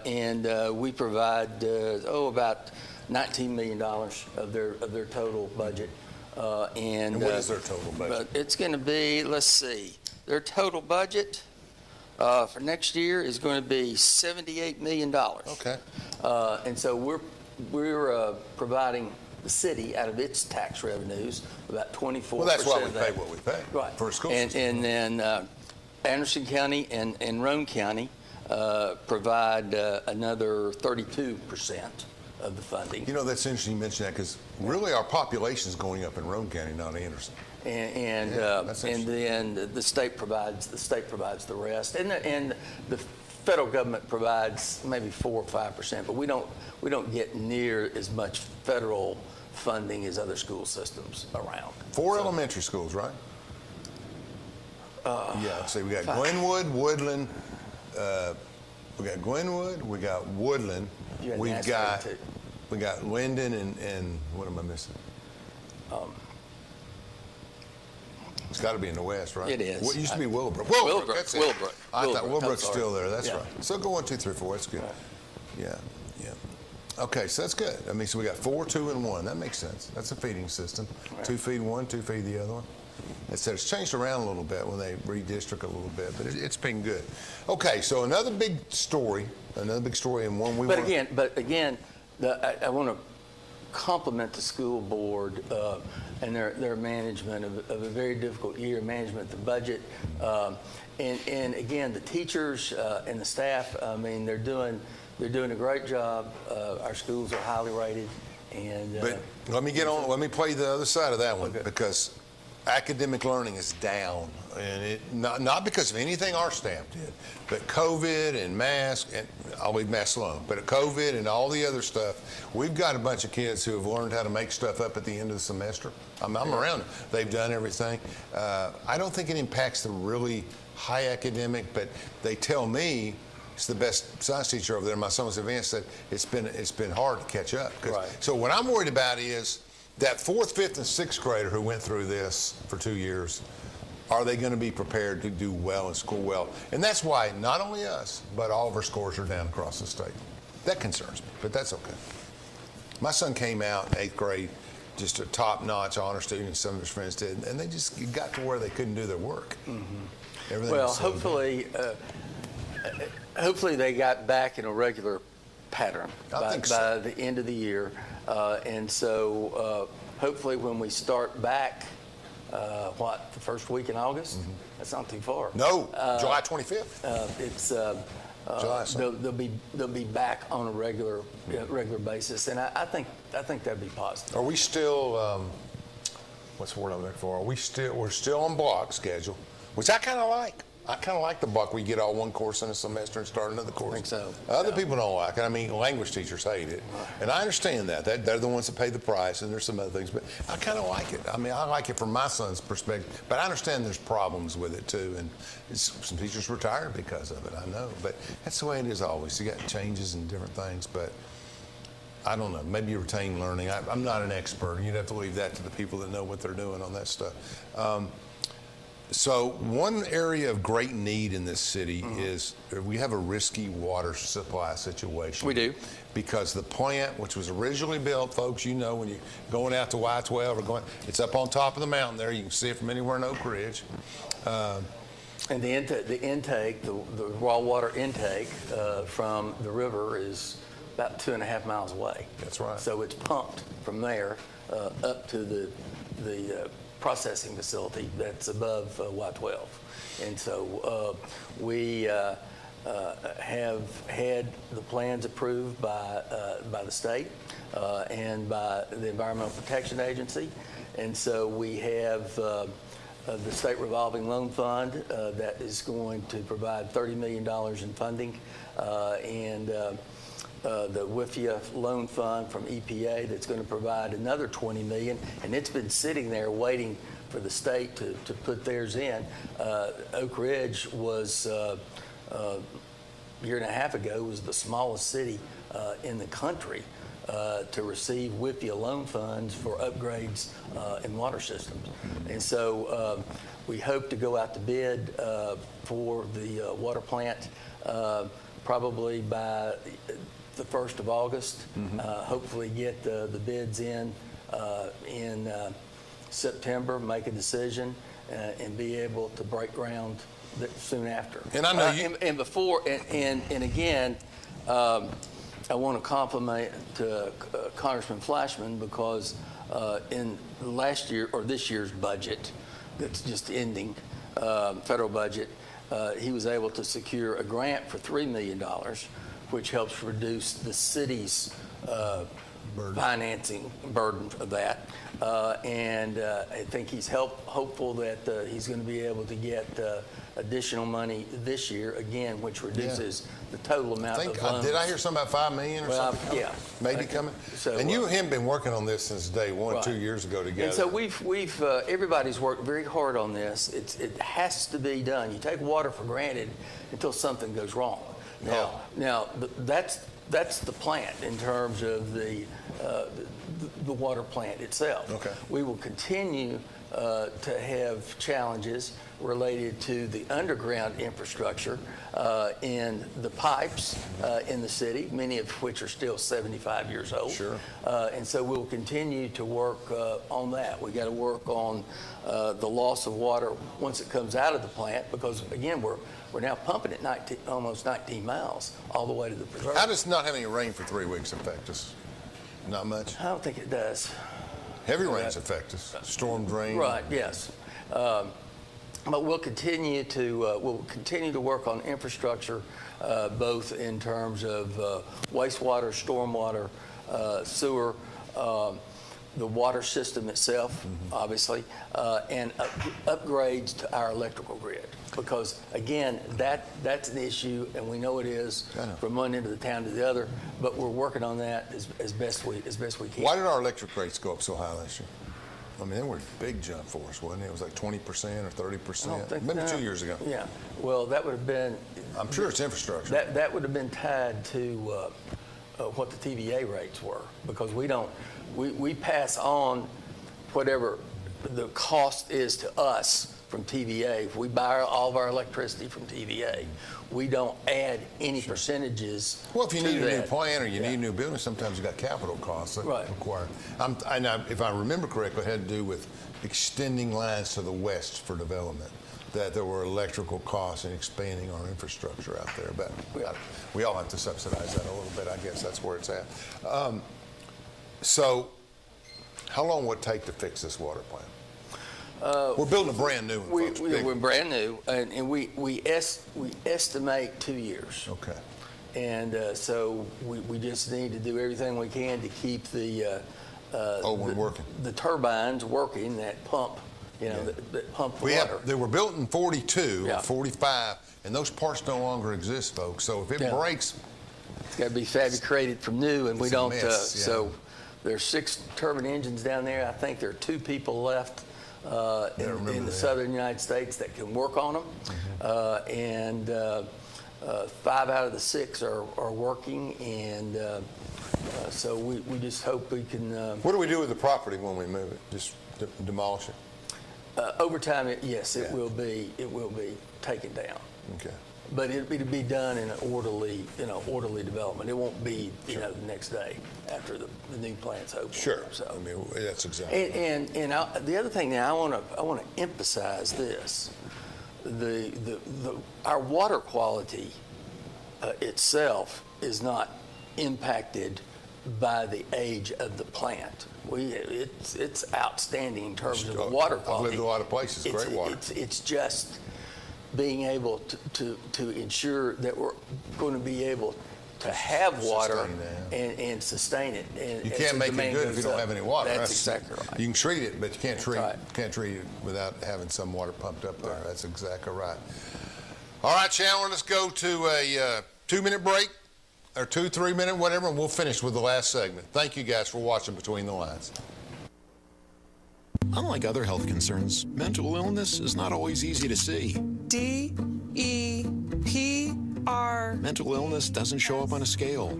and we provide about $19 million of their total budget. And what is their total budget? It's going to be, let's see, their total budget for next year is going to be $78 million. Okay. And so we're providing the city out of its tax revenues about 24%. Well, that's why we pay what we pay. Right. For a school and then Anderson County and Roane County provide another 32% of the funding. You know, that's interesting you mention that, because really our population is going up in Roane County, not Anderson. And then the state provides the rest, and the federal government provides maybe 4 or 5%, but we don't get near as much federal funding as other school systems around. 4 elementary schools, right? Yeah. So we got 5. Glenwood, Woodland. We got Glenwood. We got Woodland. We got Linden and what am I missing? It's got to be in the west, right? It is. What used to be Willowbrook? Willowbrook. That's it. Willowbrook. I thought Willowbrook's I'm still there. That's yeah. right. So go 1, 2, 3, 4. That's good. Right. Yeah. Okay, so that's good. I mean, so we got 4, 2, and 1. That makes sense. That's a feeding system. Right. 2 feed one, 2 feed the other one. It's changed around a little bit when they redistrict a little bit, but it's been good. Okay, so another big story, and one we. But again, I want to compliment the school board and their management of a very difficult year, management of the budget, and again the teachers and the staff. I mean, they're doing a great job. Our schools are highly rated, and. But let me play the other side of that one, because academic learning is down, and it not because of anything our staff did, but COVID and masks, and I'll leave masks alone, but COVID and all the other stuff. We've got a bunch of kids who have learned how to make stuff up at the end of the semester. I'm around them. They've done everything. I don't think it impacts the really high academic, but they tell me, it's the best science teacher over there, my son was advanced, that it's been hard to catch up. Right. So what I'm worried about is that 4th, 5th, and 6th grader who went through this for 2 years, are they going to be prepared to do well and score well? And that's why not only us, but all of our scores are down across the state. That concerns me, but that's okay. My son came out in 8th grade, just a top-notch honor student, and some of his friends did, and they just got to where they couldn't do their work. Mm-hmm. Well, hopefully they got back in a regular pattern by the end of the year. And so hopefully when we start back, the first week in August? Mm-hmm. That's not too far. No, July 25th. It's they'll be back on a regular basis, and I think that'd be positive. Are we still? What's the word I'm looking for? We're still on block schedule, which I kind of like. I kind of like the block where you get all one course in a semester and start another course. I think so. Other people don't like it. I mean, language teachers hate it. And I understand that. They're the ones that pay the price, and there's some other things. But I kind of like it. I mean, I like it from my son's perspective. But I understand there's problems with it, too. And some teachers retired because of it, I know. But that's the way it is always. You got changes and different things. But I don't know. Maybe you retain learning. I'm not an expert. You'd have to leave that to the people that know what they're doing on that stuff. So one area of great need in this city is we have a risky water supply situation. We do. Because the plant, which was originally built, folks, you know, when you're going out to Y12 it's up on top of the mountain there. You can see it from anywhere in Oak Ridge. And the intake, the raw water intake from the river is about 2.5 miles away. That's right. So it's pumped from there up to the processing facility that's above Y12, and so we have had the plans approved by the state and by the Environmental Protection Agency. And so we have the State Revolving Loan Fund that is going to provide $30 million in funding, and the WIFIA loan fund from EPA that's going to provide another $20 million, and it's been sitting there waiting for the state to put theirs in. Oak Ridge was a year and a half ago was the smallest city in the country to receive WIFIA loan funds for upgrades in water systems. And so we hope to go out to bid for the water plant probably by the 1st of August. Hopefully get the bids in September, make a decision, and be able to break ground soon after. And I know you. And before, and again, I want to compliment Congressman Flashman because in last year or this year's budget, that's just ending, federal budget, he was able to secure a grant for $3 million, which helps reduce the city's financing burden of that. And I think he's hopeful that he's going to be able to get additional money this year, again, which reduces the total amount of loans. Did I hear something about $5 million or something? Yeah. Maybe coming? So, and you and him been working on this since day one, right. 2 years ago together. And so we've everybody's worked very hard on this. It has to be done. You take water for granted until something goes wrong. Now that's the plant in terms of the water plant itself. Okay. We will continue to have challenges related to the underground infrastructure and the pipes in the city, many of which are still 75 years old. Sure. And so we'll continue to work on that. We got to work on the loss of water once it comes out of the plant, because again, we're now pumping it almost 19 miles all the way to the preserve. How does not having rain for 3 weeks affect us? Not much? I don't think it does. Heavy rains affect us. Storm drain. Right. Yes. But we'll continue to work on infrastructure, both in terms of wastewater, stormwater, sewer, the water system itself, obviously, and upgrades to our electrical grid. Because again, that's an issue, and we know it is from one end of the town to the other. But we're working on that as best we can. Why did our electric rates go up so high last year? I mean, they were a big jump for us, wasn't it? It was like 20% or 30%. Maybe 2 years ago. Yeah. Well, that would have been. I'm sure it's infrastructure. That would have been tied to what the TVA rates were, because we pass on whatever the cost is to us from TVA. If we buy all of our electricity from TVA, we don't add any percentages. Well, if you need to a new that. plant or you need a new building, sometimes you got capital costs that Right. require. If I remember correctly, it had to do with extending lines to the west for development. That there were electrical costs in expanding our infrastructure out there, but we all have to subsidize that a little bit. I guess that's where it's at. So, how long would it take to fix this water plant? We're building a brand new one. folks. We're brand new, and we estimate 2 years. Okay. And so we just need to do everything we can to keep the working. The turbines working that pump, that pump the water. They were built in 42 or 45, and those parts no longer exist, folks. So if it breaks, it's got to be fabricated from new, and we it's a don't. mess, So there's 6 turbine engines down there. I think there are 2 people left in the southern United States that can work on them, and 5 out of the 6 are working, and so we just hope we can. What do we do with the property when we move it? Just demolish it? Over time, yes, it will be taken down. Okay. But it'll be done in an orderly development. It won't be, the next day after the new plant's open. Sure. So, I mean, that's exactly. And the other thing now, I want to emphasize this: our water quality itself is not impacted by the age of the plant. It's outstanding in terms of the water quality. I've lived a lot of places. Great water. It's just being able to ensure that we're going to be able to have water and sustain it. And you can't make it good if you don't have any water. That's exactly right. You can treat it, but you can't treat it without having some water pumped up there. Right. That's exactly right. All right, Chandler, let's go to a 2-minute break, or 2-3 minute, whatever, and we'll finish with the last segment. Thank you guys for watching Between the Lines. Unlike other health concerns, mental illness is not always easy to see. D-E-P-R. Mental illness doesn't show up on a scale.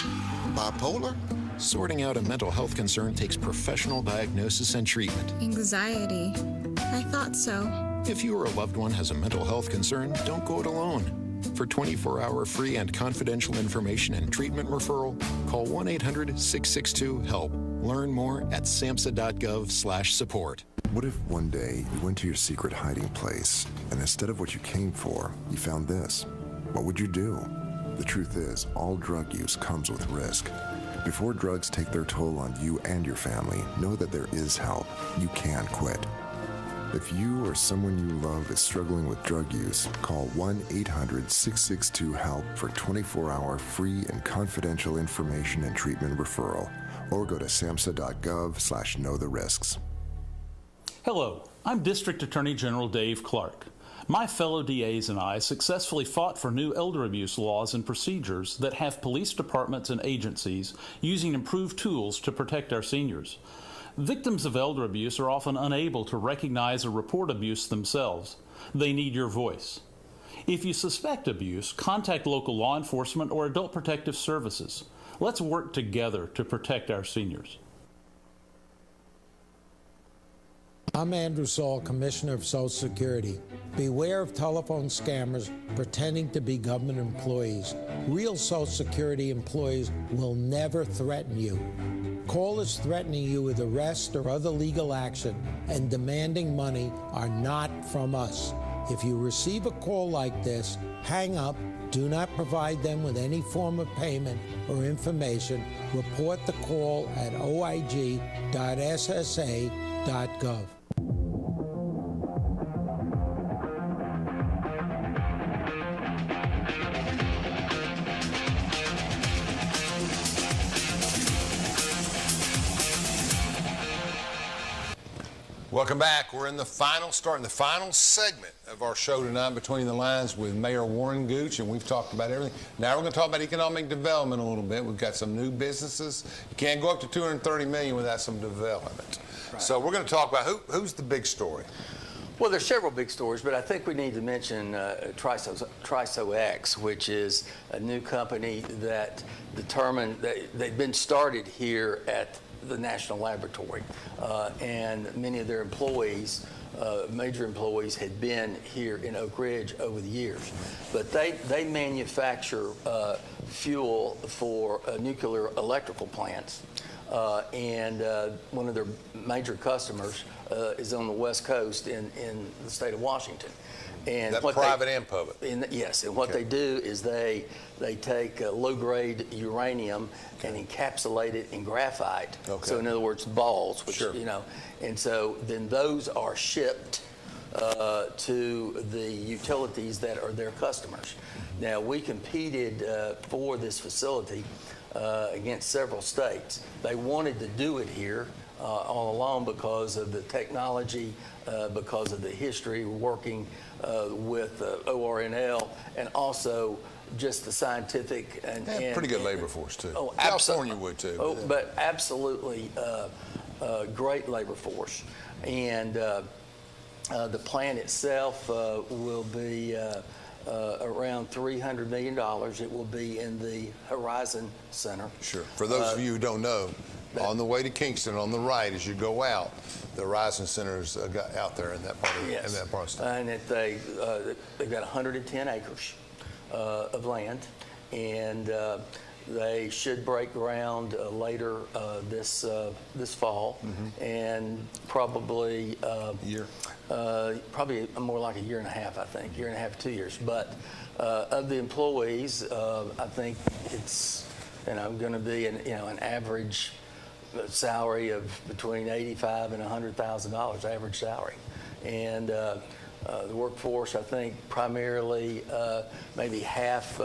Bipolar? Sorting out a mental health concern takes professional diagnosis and treatment. Anxiety. I thought so. If you or a loved one has a mental health concern, don't go it alone. For 24-hour free and confidential information and treatment referral, call 1-800-662-HELP. Learn more at samhsa.gov/support. What if one day you went to your secret hiding place and instead of what you came for, you found this? What would you do? The truth is, all drug use comes with risk. Before drugs take their toll on you and your family, know that there is help. You can quit. If you or someone you love is struggling with drug use, call 1-800-662-HELP for 24-hour free and confidential information and treatment referral, or go to samhsa.gov/know-the-risks. Hello, I'm District Attorney General Dave Clark. My fellow DAs and I successfully fought for new elder abuse laws and procedures that have police departments and agencies using improved tools to protect our seniors. Victims of elder abuse are often unable to recognize or report abuse themselves. They need your voice. If you suspect abuse, contact local law enforcement or adult protective services. Let's work together to protect our seniors. I'm Andrew Saul, Commissioner of Social Security. Beware of telephone scammers pretending to be government employees. Real Social Security employees will never threaten you. Callers threatening you with arrest or other legal action and demanding money are not from us. If you receive a call like this, hang up. Do not provide them with any form of payment or information. Report the call at oig.ssa.gov. Welcome back. We're in the final segment of our show tonight, Between the Lines, with Mayor Warren Gooch, and we've talked about everything. Now we're going to talk about economic development a little bit. We've got some new businesses. You can't go up to $230 million without some development. Right. So we're going to talk about who's the big story. Well, there's several big stories, but I think we need to mention TriSoX, which is a new company that determined that they've been started here at the National Laboratory, and many of their employees, major employees, had been here in Oak Ridge over the years. But they manufacture fuel for nuclear electrical plants, and one of their major customers is on the West Coast in the state of Washington. And that's private and public. Yes, and what they do is they take low-grade uranium and encapsulate it in graphite. Okay. So in other words, balls, which and so then those are shipped to the utilities that are their customers. Now we competed for this facility against several states. They wanted to do it here all along because of the technology, because of the history working with ORNL, and also just the scientific and pretty good labor force too. Oh, California would too. Oh, but absolutely great labor force, and the plant itself will be around $300 million. It will be in the Horizon Center. Sure. For those of you who don't know, on the way to Kingston, on the right as you go out, the Horizon Center is out there in that part of, in that part of the state. And they've got 110 acres of land, and they should break ground later this fall, and probably probably more like a year and a half, I think, year and a half, 2 years. But of the employees, I think it's going to be an average salary of between $85,000 and $100,000 average salary, and the workforce. I think primarily maybe half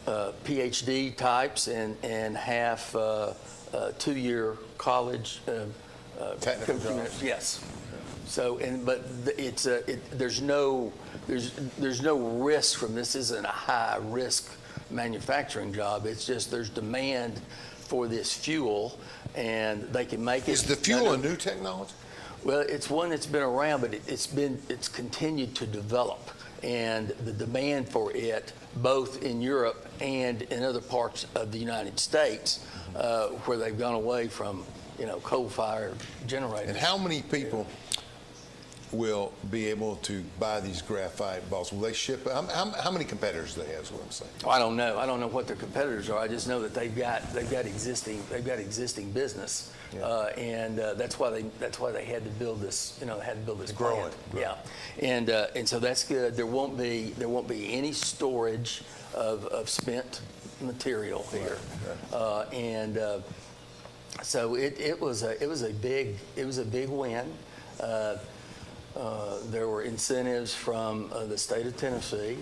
PhD types and half 2-year college. Technical jobs. Yes. So, there's no risk from this. Isn't a high risk manufacturing job. It's just there's demand for this fuel, and they can make it. Is the fuel a new technology? Well, it's one that's been around, but it's continued to develop, and the demand for it, both in Europe and in other parts of the United States, where they've gone away from, coal-fired generators. And how many people will be able to buy these graphite balls? Will they ship? How many competitors do they have? Is what I'm saying. I don't know. I don't know what their competitors are. I just know that they've got existing business, and that's why they had to build this. Had to build this plant. Yeah, and so that's good. There won't be any storage of spent material here, and so it was a big win. There were incentives from the state of Tennessee,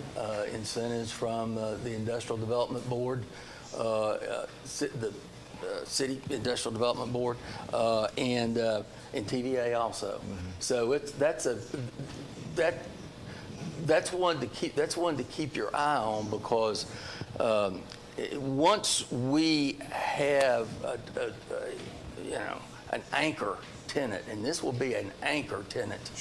incentives from the Industrial Development Board, the City Industrial Development Board, and TVA also. Mm-hmm. So that's one to keep your eye on, because once we have an anchor tenant, and this will be an anchor tenant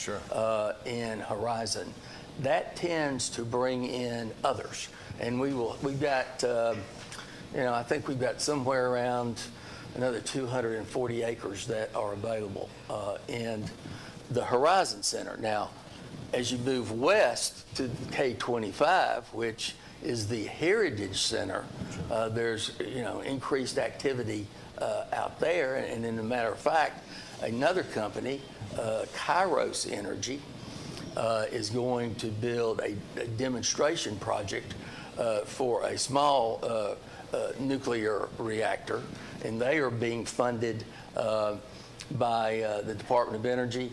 in Horizon, that tends to bring in others, and we've got I think we've got somewhere around another 240 acres that are available in the Horizon Center. Now, as you move west to K25, which is the Heritage Center, there's increased activity out there, and in a matter of fact, another company, Kairos Energy, is going to build a demonstration project for a small nuclear reactor, and they are being funded by the Department of Energy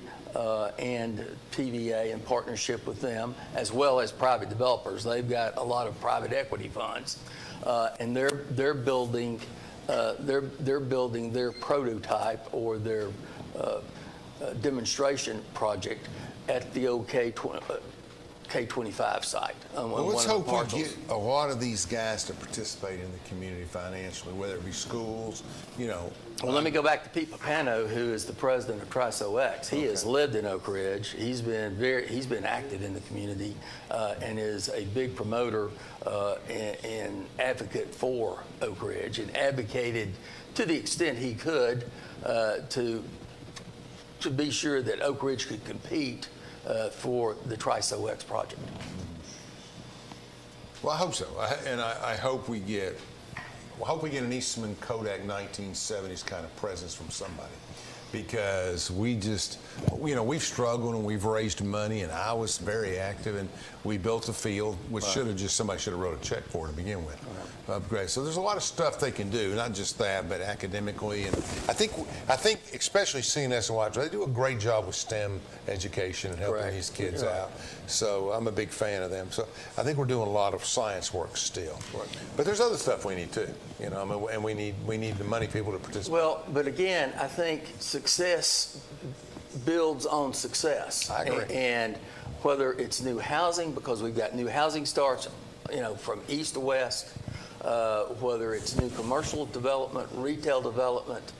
and TVA in partnership with them, as well as private developers. They've got a lot of private equity funds, and they're building their prototype or their demonstration project at the old K25 site. Well, let's hope we get a lot of these guys to participate in the community financially, whether it be schools, Well, let me go back to Pete Papano, who is the president of TriSoX. He has lived in Oak Ridge. He's been active in the community and is a big promoter and advocate for Oak Ridge, and advocated to the extent he could to be sure that Oak Ridge could compete for the TriSoX project. Well, I hope so, I hope we get an Eastman Kodak 1970s kind of presence from somebody, because we've struggled and we've raised money, and I was very active, and we built a field, which somebody should have wrote a check for to begin with. Upgrade. So there's a lot of stuff they can do, not just that, but academically, and I think especially CNS and Watch, they do a great job with STEM education and helping these kids out. So I'm a big fan of them. So I think we're doing a lot of science work still. But there's other stuff we need too, and we need the money people to participate. Well, but again, I think success builds on success. I agree. And whether it's new housing, because we've got new housing starts, from east to west, whether it's new commercial development, retail development,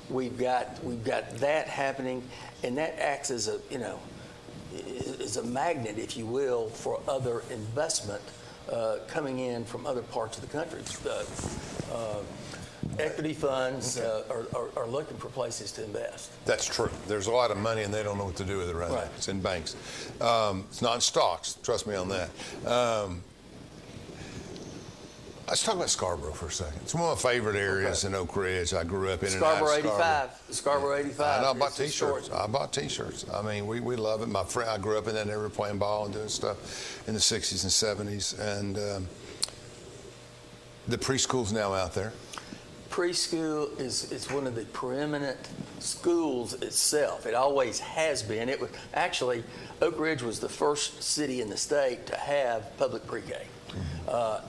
we've got that happening, and that acts as a magnet, if you will, for other investment coming in from other parts of the country. Equity funds are looking for places to invest. That's true. There's a lot of money, and they don't know what to do with it right now. It's in banks. It's not in stocks. Trust me on that. Let's talk about Scarborough for a second. It's one of my favorite areas in Oak Ridge. I grew up in Scarborough 85. Scarborough 85. I bought T-shirts. I bought T-shirts. I mean, we love it. My friend, I grew up in that area playing ball and doing stuff in the 60s and 70s. And the preschool's now out there. preschool is one of the preeminent schools itself. It always has been. It was actually, Oak Ridge was the first city in the state to have public pre-K.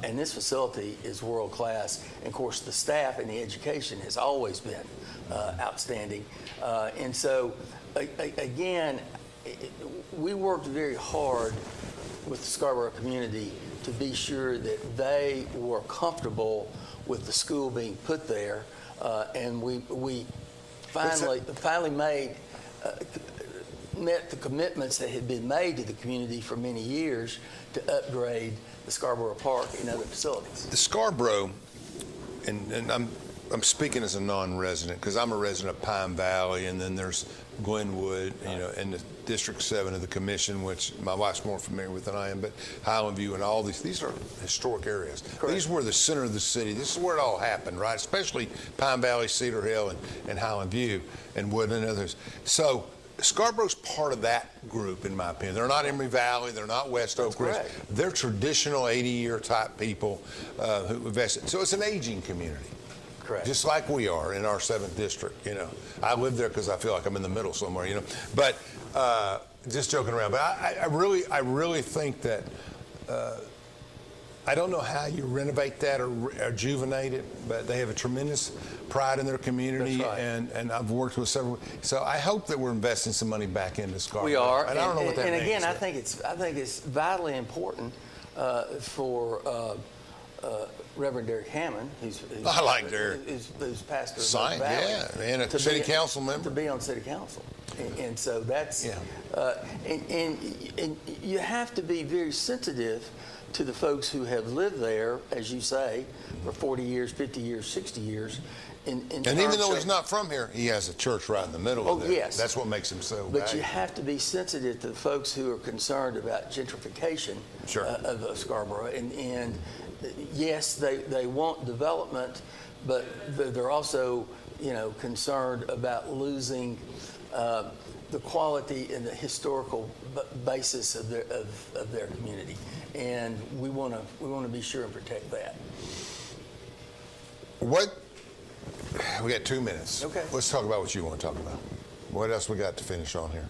And this facility is world class. And of course, the staff and the education has always been outstanding. And so, again, we worked very hard with the Scarborough community to be sure that they were comfortable with the school being put there. And we finally met the commitments that had been made to the community for many years to upgrade the Scarborough Park and other facilities. The Scarborough, and I'm speaking as a non-resident because I'm a resident of Pine Valley, and then there's Glenwood, and the District 7 of the Commission, which my wife's more familiar with than I am, but Highland View and all these are historic areas. Correct. These were the center of the city. This is where it all happened, right? Especially Pine Valley, Cedar Hill, and Highland View, and Wood and others. So Scarborough's part of that group, in my opinion. They're not Emory Valley. They're not West Oak Ridge. They're traditional 80-year type people who invested. So it's an aging community. Correct. Just like we are in our 7th district, I live there because I feel like I'm in the middle somewhere, But just joking around. But I really think that I don't know how you renovate that or rejuvenate it, but they have a tremendous pride in their community. That's right. And I've worked with several. So I hope that we're investing some money back into Scarborough. We are. And I don't know what that means. And again, I think it's vitally important for Reverend Derek Hammond, I like Derek. Who's pastor of Valley, and a city council member. To be on city council. And so that's, and you have to be very sensitive to the folks who have lived there, as you say, for 40 years, 50 years, 60 years. And even though he's not from here, he has a church right in the middle of there. Yes. That's what makes him so But valuable. you have to be sensitive to the folks who are concerned about gentrification of Scarborough. And yes, they want development, but they're also, concerned about losing the quality and the historical basis of their community. And we want to be sure and protect that. We got 2 minutes. Okay. Let's talk about what you want to talk about. What else we got to finish on here?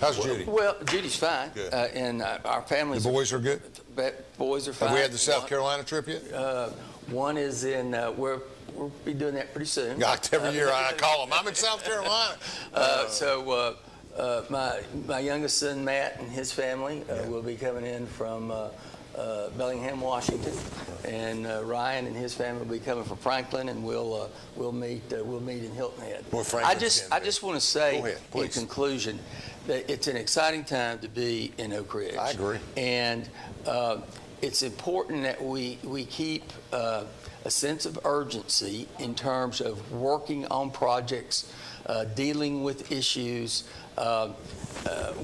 How's Judy? Well, Judy's fine. Good. And our families. The boys are good? Boys are fine. Have we had the South Carolina trip yet? One is in, we'll be doing that pretty soon. Every year I call them, I'm in South Carolina. My youngest son, Matt, and his family will be coming in from Bellingham, Washington, and Ryan and his family will be coming from Franklin, and we'll meet in Hilton Head. I just want to say in conclusion that it's an exciting time to be in Oak Ridge. I agree. And it's important that we keep a sense of urgency in terms of working on projects, dealing with issues,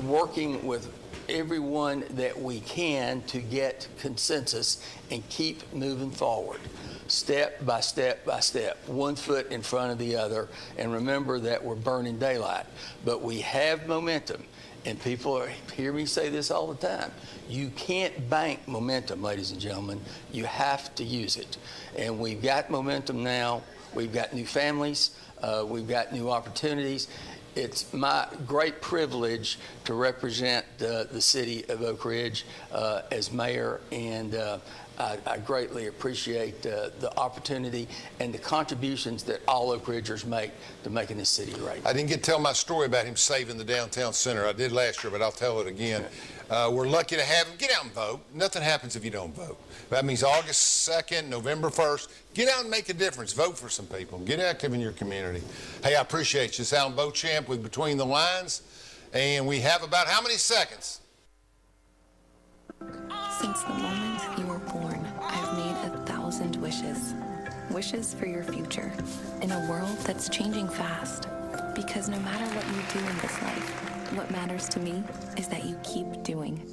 working with everyone that we can to get consensus and keep moving forward, step by step by step, 1 foot in front of the other. And remember that we're burning daylight, but we have momentum. And people hear me say this all the time. You can't bank momentum, ladies and gentlemen. You have to use it. And we've got momentum now. We've got new families. We've got new opportunities. It's my great privilege to represent the city of Oak Ridge as mayor, and I greatly appreciate the opportunity and the contributions that all Oak Ridgers make to making this city great. I didn't get to tell my story about him saving the downtown center. I did last year, but I'll tell it again. We're lucky to have him. Get out and vote. Nothing happens if you don't vote. That means August 2nd, November 1st. Get out and make a difference. Vote for some people. Get active in your community. Hey, I appreciate you. It's Alan Beauchamp with Between the Lines. And we have about how many seconds? Since the moment you were born, I've made 1,000 wishes. Wishes for your future in a world that's changing fast. Because no matter what you do in this life, what matters to me is that you keep doing.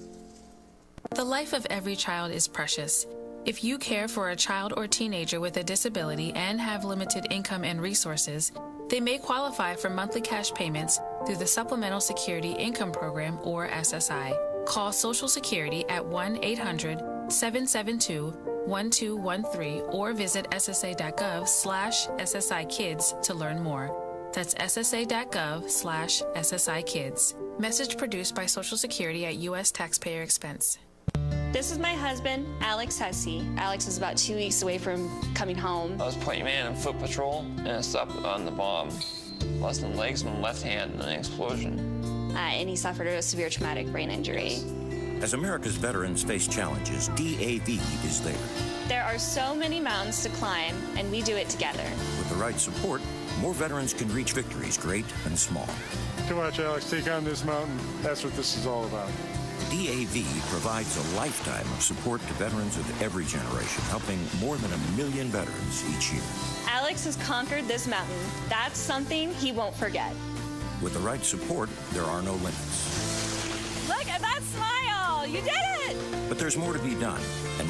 The life of every child is precious. If you care for a child or teenager with a disability and have limited income and resources, they may qualify for monthly cash payments through the Supplemental Security Income Program, or SSI. Call Social Security at 1-800 888-772-1213 or visit ssa.gov/SSI-Kids to learn more. That's ssa.gov/SSI-Kids. Message produced by Social Security at U.S. taxpayer expense. This is my husband, Alex Hesse. Alex is about 2 weeks away from coming home. I was point man in foot patrol, and I stopped on the bomb. Lost my legs and my left hand in an explosion. And he suffered a severe traumatic brain injury. As America's veterans face challenges, DAV is there. There are so many mountains to climb, and we do it together. With the right support, more veterans can reach victories, great and small. Come on, Alex, take on this mountain. That's what this is all about. DAV provides a lifetime of support to veterans of every generation, helping more than 1 million veterans each year. Alex has conquered this mountain. That's something he won't forget. With the right support, there are no limits. Look at that smile! You did it! But there's more to be done. And